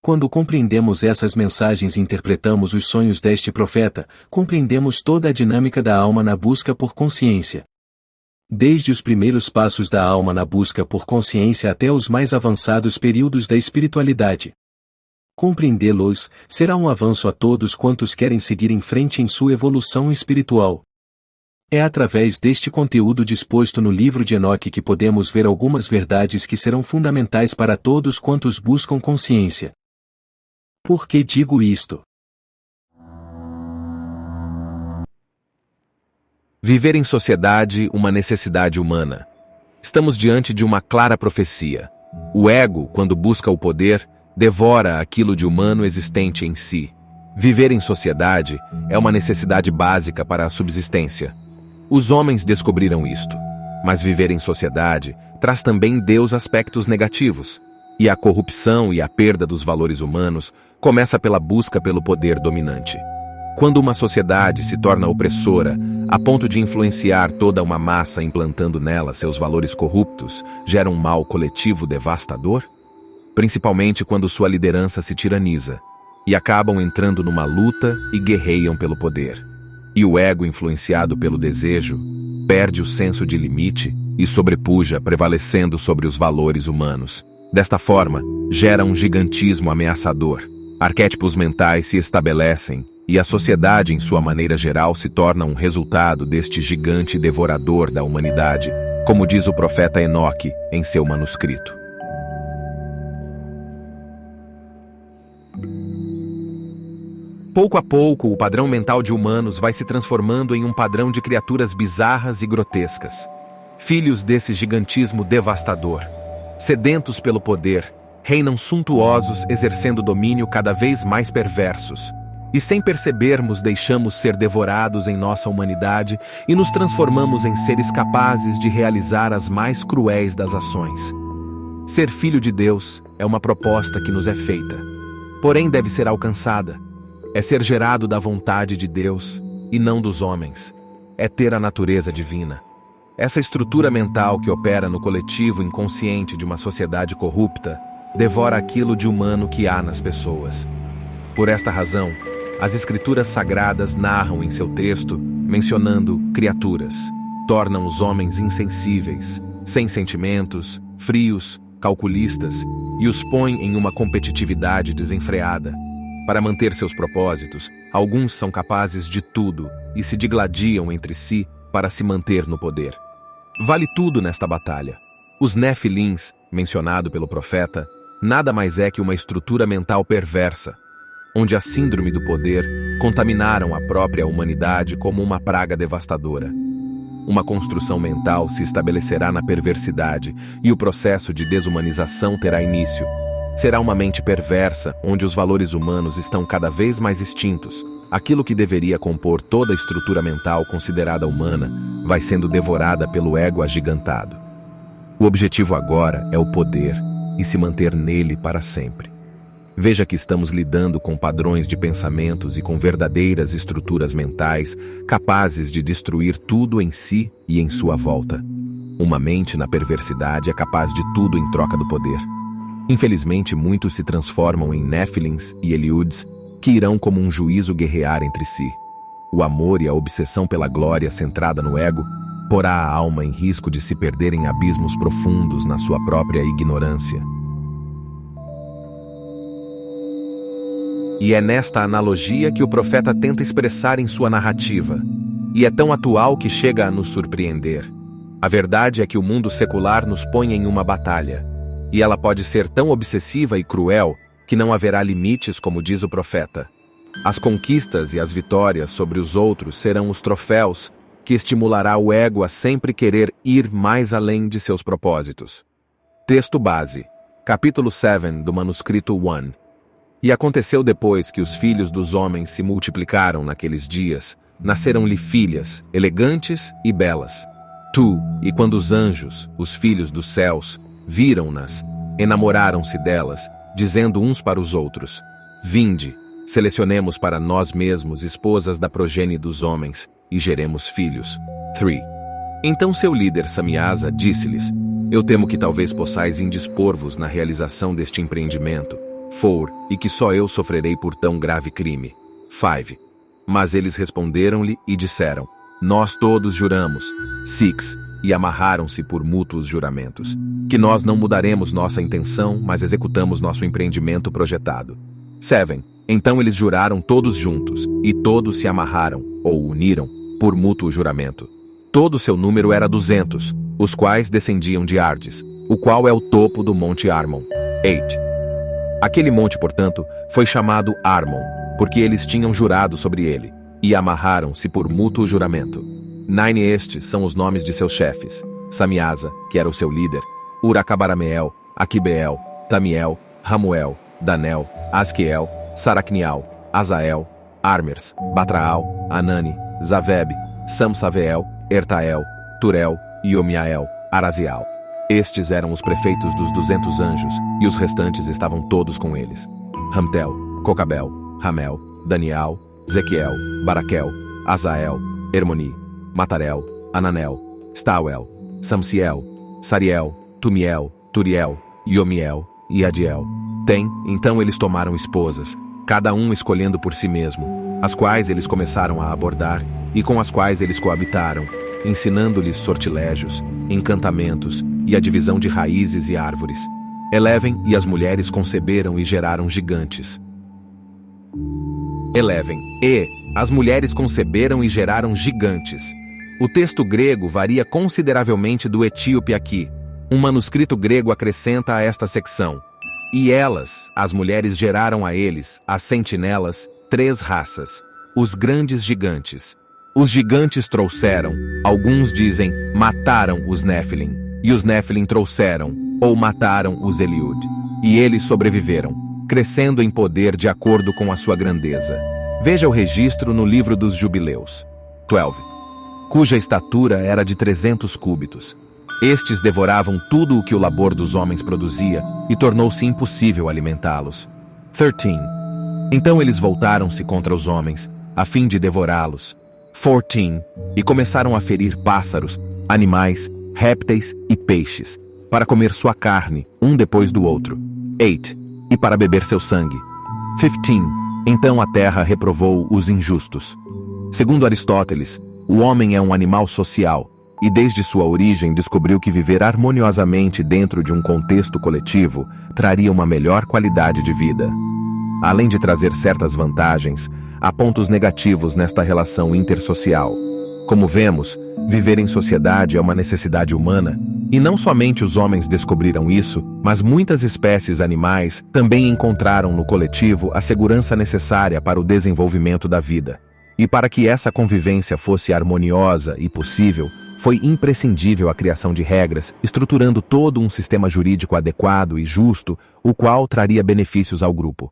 Quando compreendemos essas mensagens e interpretamos os sonhos deste profeta, compreendemos toda a dinâmica da alma na busca por consciência. Desde os primeiros passos da alma na busca por consciência até os mais avançados períodos da espiritualidade. Compreendê-los será um avanço a todos quantos querem seguir em frente em sua evolução espiritual. É através deste conteúdo disposto no livro de Enoque que podemos ver algumas verdades que serão fundamentais para todos quantos buscam consciência. Por que digo isto? Viver em sociedade, uma necessidade humana. Estamos diante de uma clara profecia. O ego, quando busca o poder, devora aquilo de humano existente em si. Viver em sociedade é uma necessidade básica para a subsistência. Os homens descobriram isto. Mas viver em sociedade traz também Deus aspectos negativos. E a corrupção e a perda dos valores humanos começa pela busca pelo poder dominante. Quando uma sociedade se torna opressora, a ponto de influenciar toda uma massa implantando nela seus valores corruptos, gera um mal coletivo devastador? Principalmente quando sua liderança se tiraniza, e acabam entrando numa luta e guerreiam pelo poder. E o ego, influenciado pelo desejo, perde o senso de limite e sobrepuja, prevalecendo sobre os valores humanos. Desta forma, gera um gigantismo ameaçador. Arquétipos mentais se estabelecem, e a sociedade, em sua maneira geral, se torna um resultado deste gigante devorador da humanidade, como diz o profeta Enoque em seu manuscrito. Pouco a pouco, o padrão mental de humanos vai se transformando em um padrão de criaturas bizarras e grotescas. Filhos desse gigantismo devastador. Sedentos pelo poder, reinam suntuosos, exercendo domínio cada vez mais perversos. E sem percebermos, deixamos ser devorados em nossa humanidade e nos transformamos em seres capazes de realizar as mais cruéis das ações. Ser filho de Deus é uma proposta que nos é feita, porém deve ser alcançada. É ser gerado da vontade de Deus e não dos homens. É ter a natureza divina. Essa estrutura mental que opera no coletivo inconsciente de uma sociedade corrupta devora aquilo de humano que há nas pessoas. Por esta razão, as escrituras sagradas narram em seu texto, mencionando criaturas, tornam os homens insensíveis, sem sentimentos, frios, calculistas, e os põem em uma competitividade desenfreada. Para manter seus propósitos, alguns são capazes de tudo e se digladiam entre si para se manter no poder. Vale tudo nesta batalha. Os Nefilins, mencionado pelo profeta, nada mais é que uma estrutura mental perversa, onde a síndrome do poder contaminaram a própria humanidade como uma praga devastadora. Uma construção mental se estabelecerá na perversidade e o processo de desumanização terá início. Será uma mente perversa, onde os valores humanos estão cada vez mais extintos. Aquilo que deveria compor toda a estrutura mental considerada humana vai sendo devorada pelo ego agigantado. O objetivo agora é o poder e se manter nele para sempre. Veja que estamos lidando com padrões de pensamentos e com verdadeiras estruturas mentais capazes de destruir tudo em si e em sua volta. Uma mente na perversidade é capaz de tudo em troca do poder. Infelizmente, muitos se transformam em Néfilins e Eliuds, que irão como um juízo guerrear entre si. O amor e a obsessão pela glória centrada no ego porá a alma em risco de se perder em abismos profundos na sua própria ignorância. E é nesta analogia que o profeta tenta expressar em sua narrativa, e é tão atual que chega a nos surpreender. A verdade é que o mundo secular nos põe em uma batalha, e ela pode ser tão obsessiva e cruel que não haverá limites, como diz o profeta. As conquistas e as vitórias sobre os outros serão os troféus que estimulará o ego a sempre querer ir mais além de seus propósitos. Texto base, capítulo 7 do manuscrito 1. E aconteceu depois que os filhos dos homens se multiplicaram naqueles dias, nasceram-lhe filhas, elegantes e belas. E quando os anjos, os filhos dos céus, viram-nas, enamoraram-se delas, dizendo uns para os outros: Vinde, selecionemos para nós mesmos esposas da progenie dos homens, e geremos filhos. 3. Então seu líder Samiasa disse-lhes: Eu temo que talvez possais indispor-vos na realização deste empreendimento, 4. E que só eu sofrerei por tão grave crime. 5. Mas eles responderam-lhe e disseram: Nós todos juramos. 6. E amarraram-se por mútuos juramentos. Que nós não mudaremos nossa intenção, mas executamos nosso empreendimento projetado. 7. Então eles juraram todos juntos, e todos se amarraram, ou uniram, por mútuo juramento. Todo seu número era 200, os quais descendiam de Ardes, o qual é o topo do Monte Armon. 8. Aquele monte, portanto, foi chamado Armon, porque eles tinham jurado sobre ele, e amarraram-se por mútuo juramento. 9. Estes são os nomes de seus chefes: Samiasa, que era o seu líder, Uracabarameel, Aquibeel, Tamiel, Ramuel, Danel, Asquiel, Saracnial, Azael, Armers, Batraal, Anani, Zaveb, Samsaveel, Ertael, Turel, Iomiael, Arazial. Estes eram os prefeitos dos 200 anjos, e os restantes estavam todos com eles: Ramtel, Cocabel, Ramel, Daniel, Zequiel, Baraquel, Azael, Hermoni, Matarel, Ananel, Stauel, Samsiel, Sariel, Tumiel, Turiel, Iomiel e Adiel. Então eles tomaram esposas, cada um escolhendo por si mesmo, as quais eles começaram a abordar, e com as quais eles coabitaram, ensinando-lhes sortilégios, encantamentos e a divisão de raízes e árvores. 11. E as mulheres conceberam e geraram gigantes. 11. E as mulheres conceberam e geraram gigantes. O texto grego varia consideravelmente do etíope aqui. Um manuscrito grego acrescenta a esta secção: E elas, as mulheres, geraram a eles, as sentinelas, 3 raças: os grandes gigantes. Os gigantes trouxeram, alguns dizem, mataram os Néfilim, e os Néfilim trouxeram, ou mataram os Eliud. E eles sobreviveram, crescendo em poder de acordo com a sua grandeza. Veja o registro no livro dos Jubileus. 12. Cuja estatura era de 300 cúbitos. Estes devoravam tudo o que o labor dos homens produzia, e tornou-se impossível alimentá-los. 13. Então eles voltaram-se contra os homens, a fim de devorá-los. 14. E começaram a ferir pássaros, animais, répteis e peixes, para comer sua carne, um depois do outro. 8. E para beber seu sangue. 15. Então a terra reprovou os injustos. Segundo Aristóteles, o homem é um animal social, e desde sua origem descobriu que viver harmoniosamente dentro de um contexto coletivo traria uma melhor qualidade de vida. Além de trazer certas vantagens, há pontos negativos nesta relação intersocial. Como vemos, viver em sociedade é uma necessidade humana, e não somente os homens descobriram isso, mas muitas espécies animais também encontraram no coletivo a segurança necessária para o desenvolvimento da vida. E para que essa convivência fosse harmoniosa e possível, foi imprescindível a criação de regras, estruturando todo um sistema jurídico adequado e justo, o qual traria benefícios ao grupo.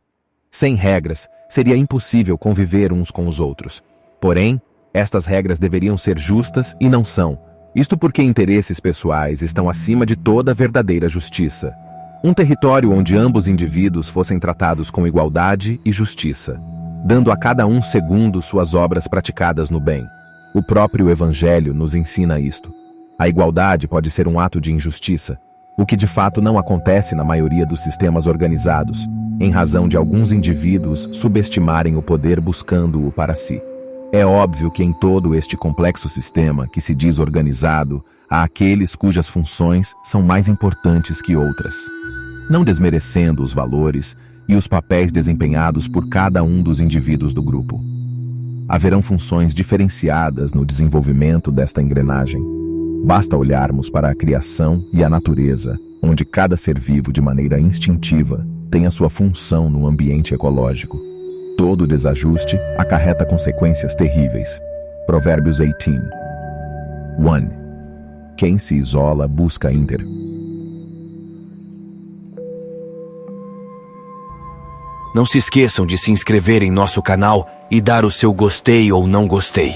Sem regras, seria impossível conviver uns com os outros. Porém, estas regras deveriam ser justas e não são. Isto porque interesses pessoais estão acima de toda verdadeira justiça. Um território onde ambos indivíduos fossem tratados com igualdade e justiça, dando a cada um segundo suas obras praticadas no bem. O próprio Evangelho nos ensina isto. A igualdade pode ser um ato de injustiça, o que de fato não acontece na maioria dos sistemas organizados, em razão de alguns indivíduos subestimarem o poder buscando-o para si. É óbvio que em todo este complexo sistema que se diz organizado, há aqueles cujas funções são mais importantes que outras. Não desmerecendo os valores e os papéis desempenhados por cada um dos indivíduos do grupo. Haverão funções diferenciadas no desenvolvimento desta engrenagem. Basta olharmos para a criação e a natureza, onde cada ser vivo de maneira instintiva tem a sua função no ambiente ecológico. Todo desajuste acarreta consequências terríveis. Provérbios 18. 1. Quem se isola busca inter. Não se esqueçam de se inscrever em nosso canal e dar o seu gostei ou não gostei.